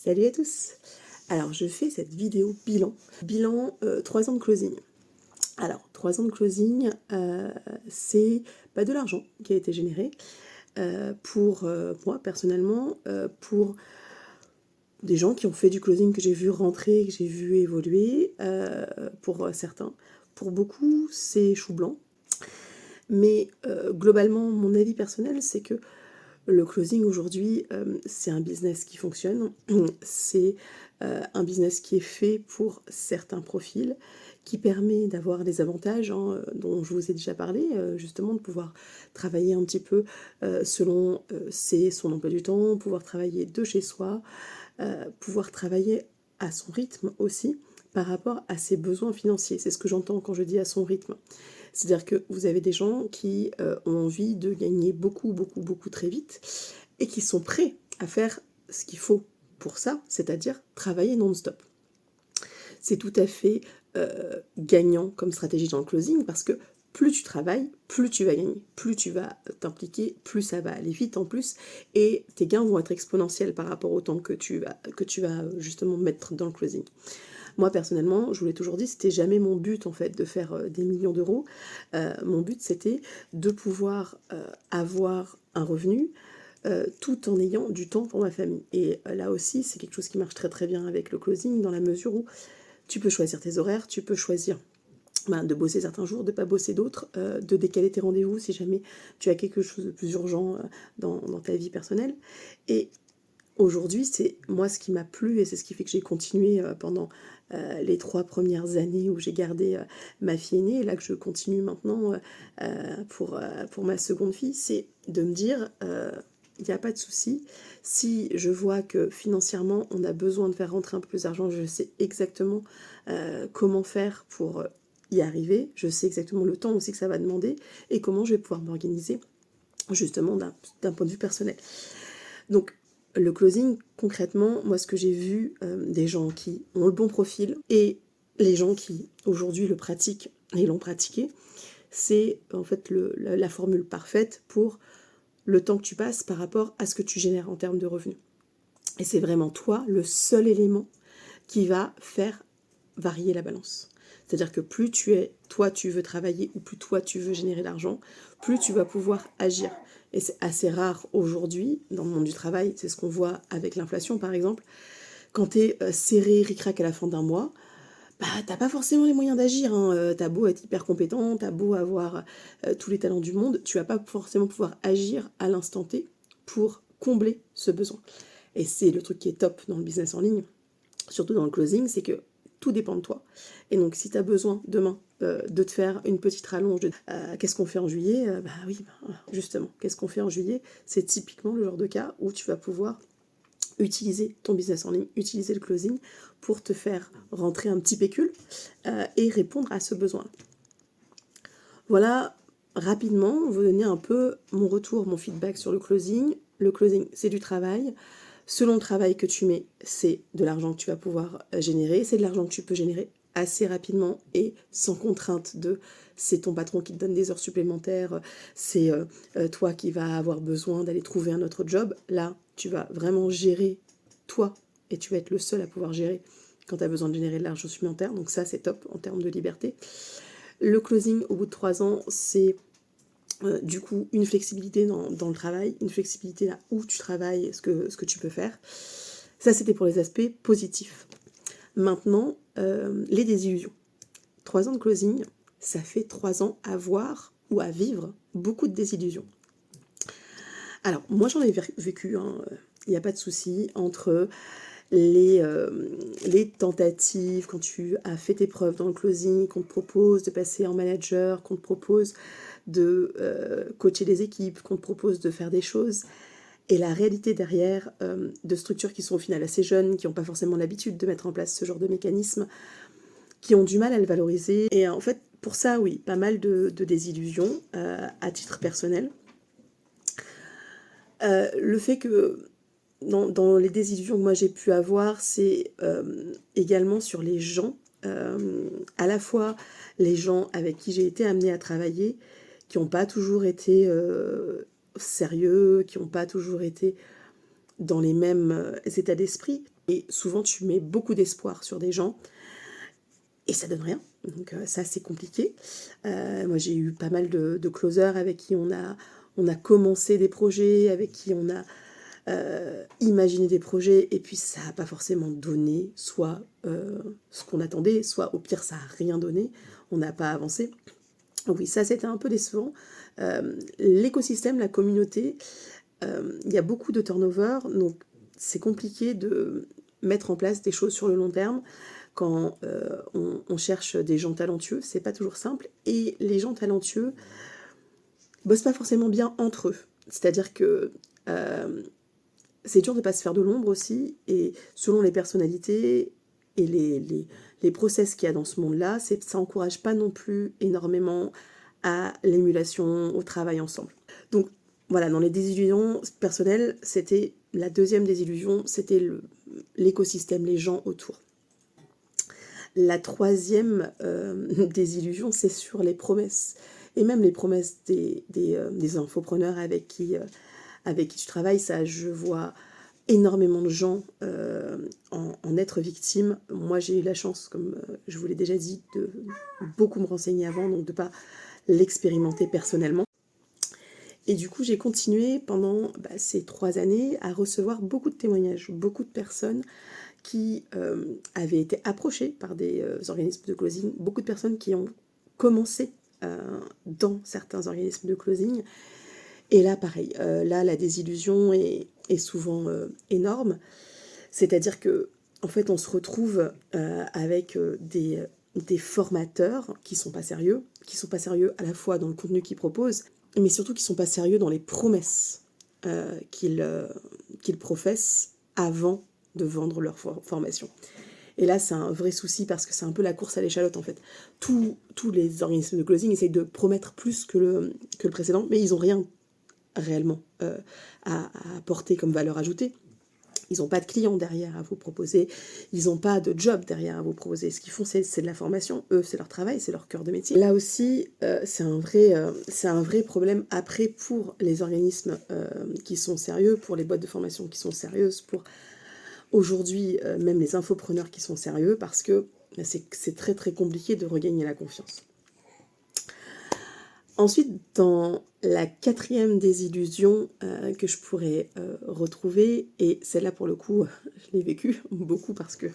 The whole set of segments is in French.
Salut à tous. Alors je fais cette vidéo bilan 3 ans de closing. Alors 3 ans de closing, c'est pas de l'argent qui a été généré pour moi personnellement, pour des gens qui ont fait du closing que j'ai vu rentrer, que j'ai vu évoluer, pour certains. Pour beaucoup, c'est chou blanc. Mais globalement, mon avis personnel, c'est que le closing aujourd'hui, c'est un business qui fonctionne. C'est un business qui est fait pour certains profils, qui permet d'avoir des avantages dont je vous ai déjà parlé, justement de pouvoir travailler un petit peu selon son emploi du temps, pouvoir travailler de chez soi, pouvoir travailler à son rythme aussi par rapport à ses besoins financiers. C'est ce que j'entends quand je dis à son rythme. C'est-à-dire que vous avez des gens qui ont envie de gagner beaucoup, beaucoup, beaucoup très vite et qui sont prêts à faire ce qu'il faut pour ça, c'est-à-dire travailler non-stop. C'est tout à fait gagnant comme stratégie dans le closing parce que plus tu travailles, plus tu vas gagner, plus tu vas t'impliquer, plus ça va aller vite en plus, et tes gains vont être exponentiels par rapport au temps que tu vas justement mettre dans le closing. Moi, personnellement, je vous l'ai toujours dit, c'était jamais mon but, en fait, de faire des millions d'euros. Mon but, c'était de pouvoir avoir un revenu tout en ayant du temps pour ma famille. Et là aussi, c'est quelque chose qui marche très très bien avec le closing, dans la mesure où tu peux choisir tes horaires, tu peux choisir de bosser certains jours, de ne pas bosser d'autres, de décaler tes rendez-vous si jamais tu as quelque chose de plus urgent dans ta vie personnelle. Et aujourd'hui, c'est moi ce qui m'a plu et c'est ce qui fait que j'ai continué pendant les 3 premières années où j'ai gardé ma fille aînée, et là que je continue maintenant pour ma seconde fille, c'est de me dire, il n'y a pas de souci, si je vois que financièrement on a besoin de faire rentrer un peu plus d'argent, je sais exactement comment faire pour y arriver, je sais exactement le temps aussi que ça va demander et comment je vais pouvoir m'organiser justement d'un point de vue personnel. Donc, le closing, concrètement, moi, ce que j'ai vu des gens qui ont le bon profil et les gens qui, aujourd'hui, le pratiquent et l'ont pratiqué, c'est en fait la formule parfaite pour le temps que tu passes par rapport à ce que tu génères en termes de revenus. Et c'est vraiment toi, le seul élément qui va faire varier la balance. C'est-à-dire que plus toi tu veux travailler ou plus toi tu veux générer l'argent, plus tu vas pouvoir agir. Et c'est assez rare aujourd'hui, dans le monde du travail, c'est ce qu'on voit avec l'inflation par exemple, quand tu es serré, ric-rac à la fin d'un mois, t'as pas forcément les moyens d'agir, hein. T'as beau être hyper compétent, t'as beau avoir tous les talents du monde, tu vas pas forcément pouvoir agir à l'instant T pour combler ce besoin. Et c'est le truc qui est top dans le business en ligne, surtout dans le closing, c'est que tout dépend de toi. Et donc, si tu as besoin demain de te faire une petite rallonge, qu'est-ce qu'on fait en juillet justement, qu'est-ce qu'on fait en juillet? C'est typiquement le genre de cas où tu vas pouvoir utiliser ton business en ligne, utiliser le closing pour te faire rentrer un petit pécule et répondre à ce besoin. Voilà, rapidement, vous donner un peu mon retour, mon feedback sur le closing. Le closing, c'est du travail. Selon le travail que tu mets, c'est de l'argent que tu vas pouvoir générer. C'est de l'argent que tu peux générer assez rapidement et sans contrainte de c'est ton patron qui te donne des heures supplémentaires, c'est toi qui vas avoir besoin d'aller trouver un autre job. Là, tu vas vraiment gérer toi et tu vas être le seul à pouvoir gérer quand tu as besoin de générer de l'argent supplémentaire. Donc ça, c'est top en termes de liberté. Le closing, au bout de 3 ans, c'est du coup une flexibilité dans le travail, une flexibilité là où tu travailles, ce que tu peux faire. Ça, c'était pour les aspects positifs. Maintenant, les désillusions. 3 ans de closing, ça fait 3 ans à voir ou à vivre beaucoup de désillusions. Alors, moi, j'en ai vécu, il n'y a pas de souci, entre les tentatives, quand tu as fait tes preuves dans le closing, qu'on te propose de passer en manager, qu'on te propose de coacher des équipes, qu'on te propose de faire des choses, et la réalité derrière de structures qui sont au final assez jeunes, qui n'ont pas forcément l'habitude de mettre en place ce genre de mécanisme, qui ont du mal à le valoriser. Et en fait, pour ça, oui, pas mal de désillusions à titre personnel. Le fait que dans les désillusions que moi j'ai pu avoir, c'est également sur les gens, à la fois les gens avec qui j'ai été amenée à travailler, qui n'ont pas toujours été sérieux, qui n'ont pas toujours été dans les mêmes états d'esprit. Et souvent, tu mets beaucoup d'espoir sur des gens et ça donne rien. Donc ça, c'est compliqué. Moi, j'ai eu pas mal de closers avec qui on a commencé des projets, avec qui on a imaginé des projets, et puis ça n'a pas forcément donné, soit ce qu'on attendait, soit au pire, ça n'a rien donné. On n'a pas avancé. Oui, ça, c'était un peu décevant. L'écosystème, la communauté, il y a beaucoup de turnover, donc c'est compliqué de mettre en place des choses sur le long terme. Quand on cherche des gens talentueux, c'est pas toujours simple. Et les gens talentueux bossent pas forcément bien entre eux. C'est-à-dire que c'est dur de pas se faire de l'ombre aussi. Et selon les personnalités et les process qu'il y a dans ce monde-là, ça encourage pas non plus énormément à l'émulation, au travail ensemble. Donc voilà, dans les désillusions personnelles, c'était la deuxième désillusion, c'était l'écosystème, les gens autour. La troisième désillusion, c'est sur les promesses. Et même les promesses des infopreneurs avec qui je travaille, ça, je vois énormément de gens en être victimes. Moi, j'ai eu la chance, comme je vous l'ai déjà dit, de beaucoup me renseigner avant, donc de ne pas l'expérimenter personnellement. Et du coup, j'ai continué pendant ces 3 années à recevoir beaucoup de témoignages, beaucoup de personnes qui avaient été approchées par des organismes de closing, beaucoup de personnes qui ont commencé dans certains organismes de closing. Et là, pareil, là, la désillusion est souvent énorme. C'est-à-dire que, en fait, on se retrouve avec des formateurs qui sont pas sérieux à la fois dans le contenu qu'ils proposent, mais surtout qui sont pas sérieux dans les promesses qu'ils professent avant de vendre leur formation. Et là, c'est un vrai souci parce que c'est un peu la course à l'échalote, en fait. Tous les organismes de closing essayent de promettre plus que le précédent, mais ils n'ont rien réellement à apporter comme valeur ajoutée. Ils n'ont pas de clients derrière à vous proposer, ils n'ont pas de job derrière à vous proposer. Ce qu'ils font, c'est de la formation. Eux, c'est leur travail, c'est leur cœur de métier. Là aussi, c'est un vrai problème après pour les organismes qui sont sérieux, pour les boîtes de formation qui sont sérieuses, pour aujourd'hui même les infopreneurs qui sont sérieux, parce que c'est très très compliqué de regagner la confiance. Ensuite, dans la quatrième désillusion que je pourrais retrouver, et celle-là pour le coup, je l'ai vécue beaucoup parce que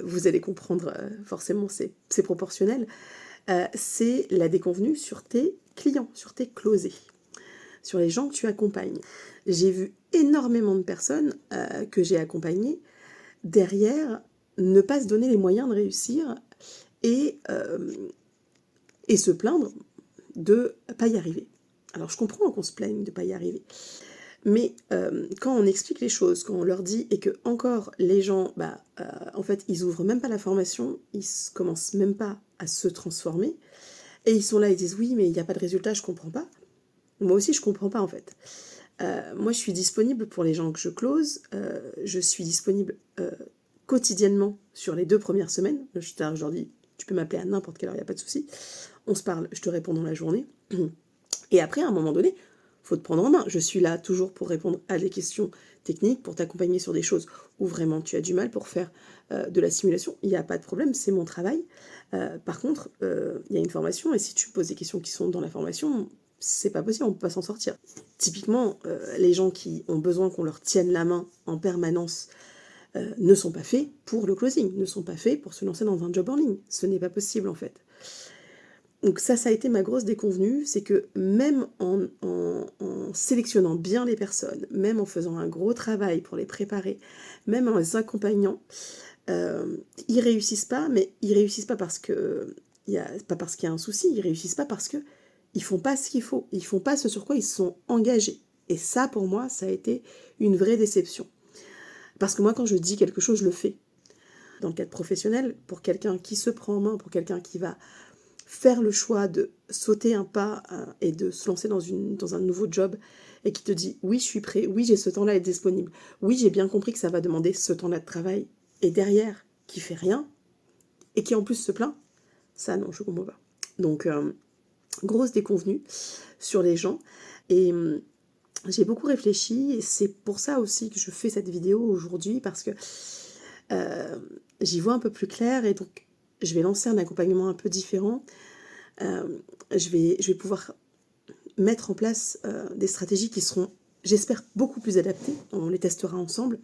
vous allez comprendre forcément, c'est proportionnel, c'est la déconvenue sur tes clients, sur tes closés, sur les gens que tu accompagnes. J'ai vu énormément de personnes que j'ai accompagnées derrière ne pas se donner les moyens de réussir et se plaindre de ne pas y arriver. Alors je comprends qu'on se plaigne de ne pas y arriver, mais quand on explique les choses, quand on leur dit, et que encore les gens, en fait, ils ouvrent même pas la formation, ils commencent même pas à se transformer, et ils sont là, ils disent oui, mais il n'y a pas de résultat, je comprends pas. Moi aussi, je comprends pas en fait. Moi, je suis disponible pour les gens que je close, je suis disponible quotidiennement sur les 2 premières semaines. Je leur dis, tu peux m'appeler à n'importe quelle heure, il n'y a pas de souci. On se parle, je te réponds dans la journée. Et après, à un moment donné, il faut te prendre en main. Je suis là toujours pour répondre à des questions techniques, pour t'accompagner sur des choses où vraiment tu as du mal pour faire de la simulation. Il n'y a pas de problème, c'est mon travail. Par contre, il y a une formation, et si tu poses des questions qui sont dans la formation, c'est pas possible, on ne peut pas s'en sortir. Typiquement, les gens qui ont besoin qu'on leur tienne la main en permanence ne sont pas faits pour le closing, ne sont pas faits pour se lancer dans un job en ligne. Ce n'est pas possible en fait. Donc ça a été ma grosse déconvenue, c'est que même en sélectionnant bien les personnes, même en faisant un gros travail pour les préparer, même en les accompagnant, ils réussissent pas, mais ils réussissent pas parce que pas parce qu'il y a un souci, ils réussissent pas parce que ils font pas ce qu'il faut, ils font pas ce sur quoi ils se sont engagés. Et ça, pour moi, ça a été une vraie déception. Parce que moi, quand je dis quelque chose, je le fais. Dans le cadre professionnel, pour quelqu'un qui se prend en main, pour quelqu'un qui va faire le choix de sauter un pas et de se lancer dans un nouveau job, et qui te dit oui, je suis prêt, oui, j'ai ce temps-là à être disponible, oui, j'ai bien compris que ça va demander ce temps-là de travail, et derrière, qui fait rien, et qui en plus se plaint, ça non, je comprends pas. Donc, grosse déconvenue sur les gens, et J'ai beaucoup réfléchi et c'est pour ça aussi que je fais cette vidéo aujourd'hui parce que j'y vois un peu plus clair et donc je vais lancer un accompagnement un peu différent. Je vais pouvoir mettre en place des stratégies qui seront, j'espère, beaucoup plus adaptées. On les testera ensemble.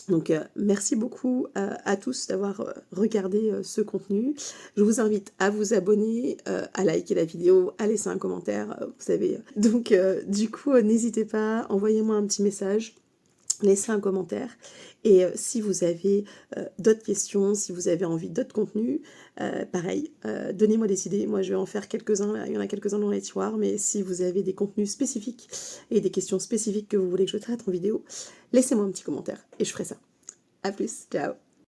Donc merci beaucoup à tous d'avoir regardé ce contenu. Je vous invite à vous abonner, à liker la vidéo, à laisser un commentaire, vous savez. Donc du coup, n'hésitez pas, envoyez-moi un petit message. Laissez un commentaire et si vous avez d'autres questions, si vous avez envie d'autres contenus, pareil, donnez-moi des idées. Moi, je vais en faire quelques-uns, là. Il y en a quelques-uns dans les tiroirs, mais si vous avez des contenus spécifiques et des questions spécifiques que vous voulez que je traite en vidéo, laissez-moi un petit commentaire et je ferai ça. A plus, ciao!